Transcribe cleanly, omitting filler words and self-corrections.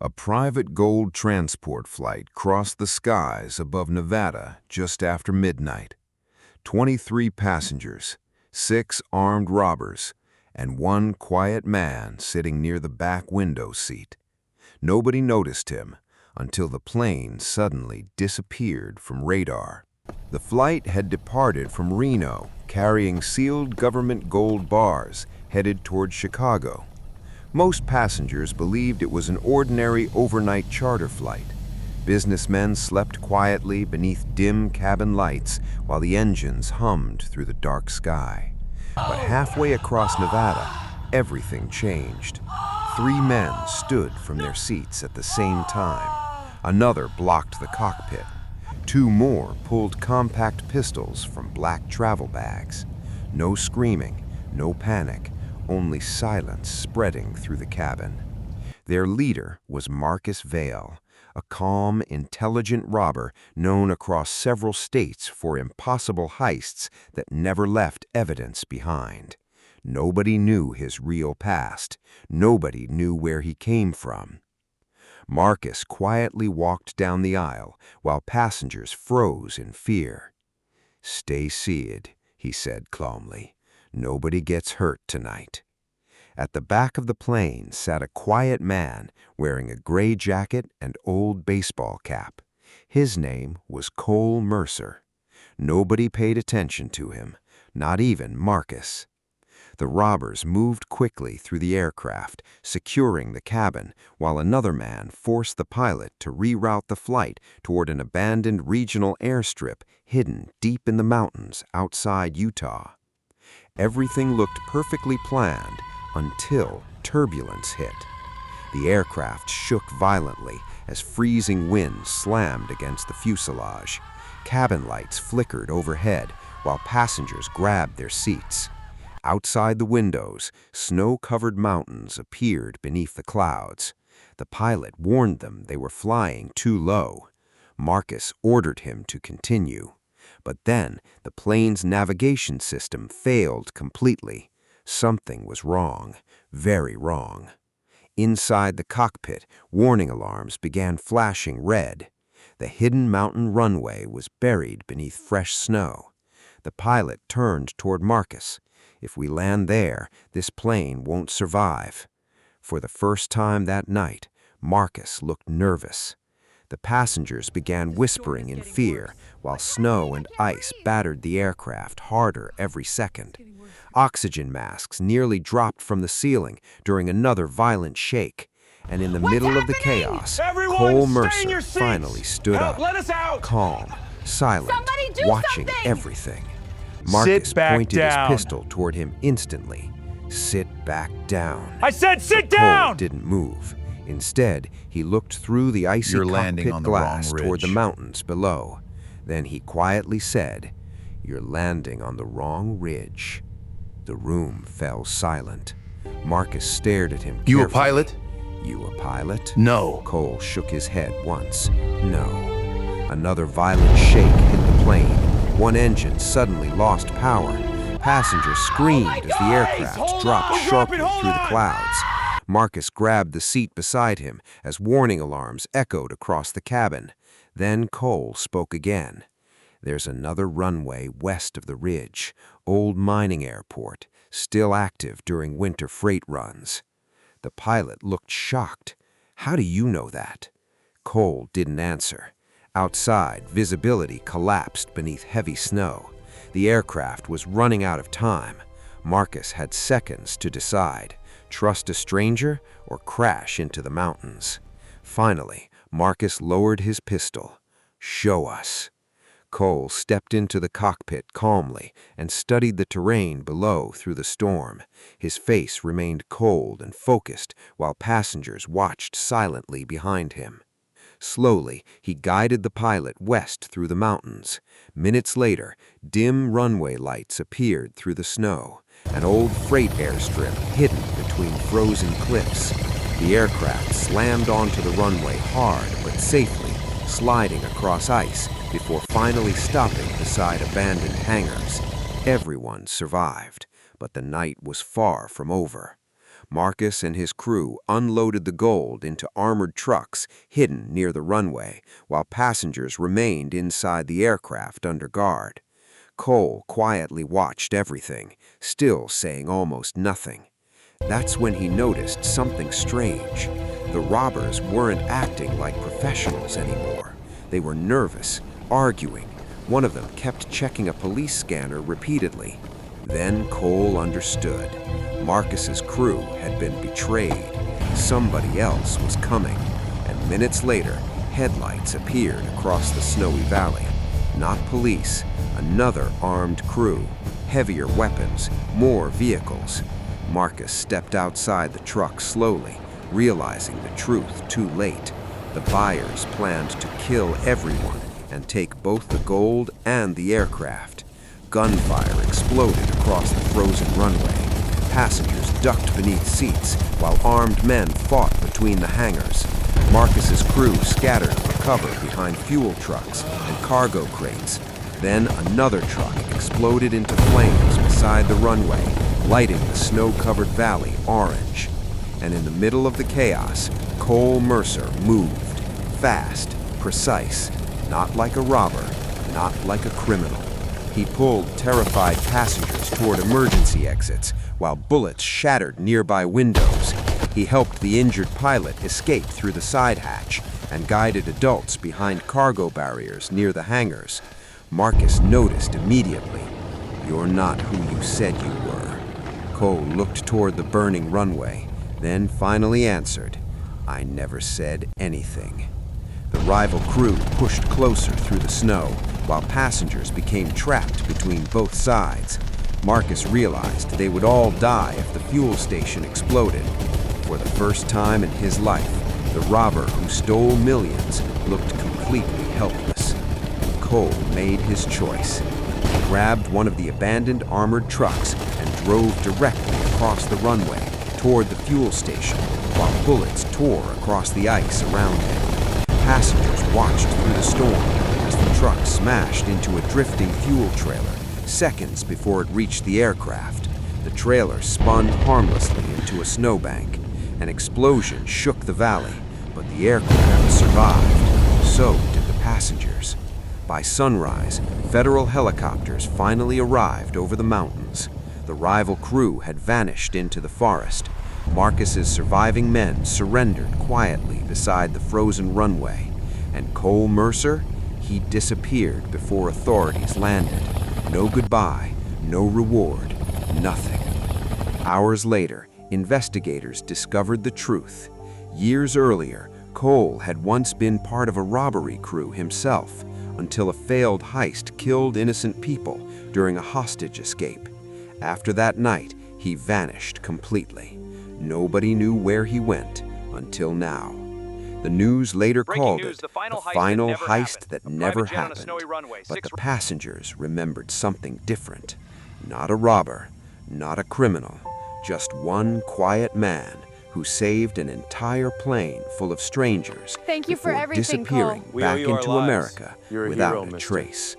A private gold transport flight crossed the skies above Nevada just after midnight. 23 passengers, 6 armed robbers, and 1 quiet man sitting near the back window seat. Nobody noticed him until the plane suddenly disappeared from radar. The flight had departed from Reno, carrying sealed government gold bars headed toward Chicago. Most passengers believed it was an ordinary overnight charter flight. Businessmen slept quietly beneath dim cabin lights while the engines hummed through the dark sky. But halfway across Nevada, everything changed. 3 men stood from their seats at the same time. Another blocked the cockpit. 2 more pulled compact pistols from black travel bags. No screaming, no panic, only silence spreading through the cabin. Their leader was Marcus Vail, a calm, intelligent robber known across several states for impossible heists that never left evidence behind. Nobody knew his real past. Nobody knew where he came from. Marcus quietly walked down the aisle while passengers froze in fear. "Stay seated," he said calmly. "Nobody gets hurt tonight." At the back of the plane sat a quiet man wearing a gray jacket and old baseball cap. His name was Cole Mercer. Nobody paid attention to him, not even Marcus. The robbers moved quickly through the aircraft, securing the cabin, while another man forced the pilot to reroute the flight toward an abandoned regional airstrip hidden deep in the mountains outside Utah. Everything looked perfectly planned until turbulence hit. The aircraft shook violently as freezing winds slammed against the fuselage. Cabin lights flickered overhead while passengers grabbed their seats. Outside the windows, snow-covered mountains appeared beneath the clouds. The pilot warned them they were flying too low. Marcus ordered him to continue. But then the plane's navigation system failed completely. Something was wrong, very wrong. Inside the cockpit, warning alarms began flashing red. The hidden mountain runway was buried beneath fresh snow. The pilot turned toward Marcus. "If we land there, this plane won't survive." For the first time that night, Marcus looked nervous. The passengers began whispering in fear, while snow and ice battered the aircraft harder every second. Oxygen masks nearly dropped from the ceiling during another violent shake, and in the middle of the chaos, Cole Mercer finally stood up, calm, silent, watching everything. Marcus pointed his pistol toward him instantly. "Sit back down." I said sit down! Cole didn't move. Instead, he looked through the icy cockpit glass toward the mountains below. Then he quietly said, "You're landing on the wrong ridge." The room fell silent. Marcus stared at him carefully. "You a pilot?" "You a pilot?" "No." Cole shook his head once. "No." Another violent shake hit the plane. One engine suddenly lost power. Passengers screamed as the aircraft dropped sharply through the clouds. Marcus grabbed the seat beside him as warning alarms echoed across the cabin. Then Cole spoke again. "There's another runway west of the ridge, old mining airport, still active during winter freight runs." The pilot looked shocked. "How do you know that?" Cole didn't answer. Outside, visibility collapsed beneath heavy snow. The aircraft was running out of time. Marcus had seconds to decide: trust a stranger or crash into the mountains. Finally, Marcus lowered his pistol. "Show us." Cole stepped into the cockpit calmly and studied the terrain below through the storm. His face remained cold and focused while passengers watched silently behind him. Slowly, he guided the pilot west through the mountains. Minutes later, dim runway lights appeared through the snow, an old freight airstrip hidden between frozen cliffs. The aircraft slammed onto the runway hard but safely, sliding across ice before finally stopping beside abandoned hangars. Everyone survived, but the night was far from over. Marcus and his crew unloaded the gold into armored trucks hidden near the runway, while passengers remained inside the aircraft under guard. Cole quietly watched everything, still saying almost nothing. That's when he noticed something strange. The robbers weren't acting like professionals anymore. They were nervous, arguing. One of them kept checking a police scanner repeatedly. Then Cole understood. Marcus's crew had been betrayed. Somebody else was coming. And minutes later, headlights appeared across the snowy valley. Not police, another armed crew. Heavier weapons, more vehicles. Marcus stepped outside the truck slowly, realizing the truth too late. The buyers planned to kill everyone and take both the gold and the aircraft. Gunfire exploded across the frozen runway. Passengers ducked beneath seats while armed men fought between the hangars. Marcus's crew scattered for cover behind fuel trucks and cargo crates. Then another truck exploded into flames beside the runway, lighting the snow-covered valley orange. And in the middle of the chaos, Cole Mercer moved. Fast, precise, not like a robber, not like a criminal. He pulled terrified passengers toward emergency exits while bullets shattered nearby windows. He helped the injured pilot escape through the side hatch and guided adults behind cargo barriers near the hangars. Marcus noticed immediately. "You're not who you said you were." Cole looked toward the burning runway, then finally answered, "I never said anything." The rival crew pushed closer through the snow, while passengers became trapped between both sides. Marcus realized they would all die if the fuel station exploded. For the first time in his life, the robber who stole millions looked completely helpless. Cole made his choice. He grabbed one of the abandoned armored trucks and drove directly across the runway toward the fuel station, while bullets tore across the ice around him. Passengers watched through the storm as the truck smashed into a drifting fuel trailer seconds before it reached the aircraft. The trailer spun harmlessly into a snowbank. An explosion shook the valley, but the aircraft survived. So did the passengers. By sunrise, federal helicopters finally arrived over the mountains. The rival crew had vanished into the forest. Marcus's surviving men surrendered quietly beside the frozen runway. And Cole Mercer? He disappeared before authorities landed. No goodbye, no reward, nothing. Hours later, investigators discovered the truth. Years earlier, Cole had once been part of a robbery crew himself, until a failed heist killed innocent people during a hostage escape. After that night, he vanished completely. Nobody knew where he went until now. The news later called it the final heist that never happened. But the passengers remembered something different. Not a robber, not a criminal, just one quiet man who saved an entire plane full of strangers Thank you for before everything, disappearing Cole. back We owe you our into lives. America You're a without hero, a mister. trace.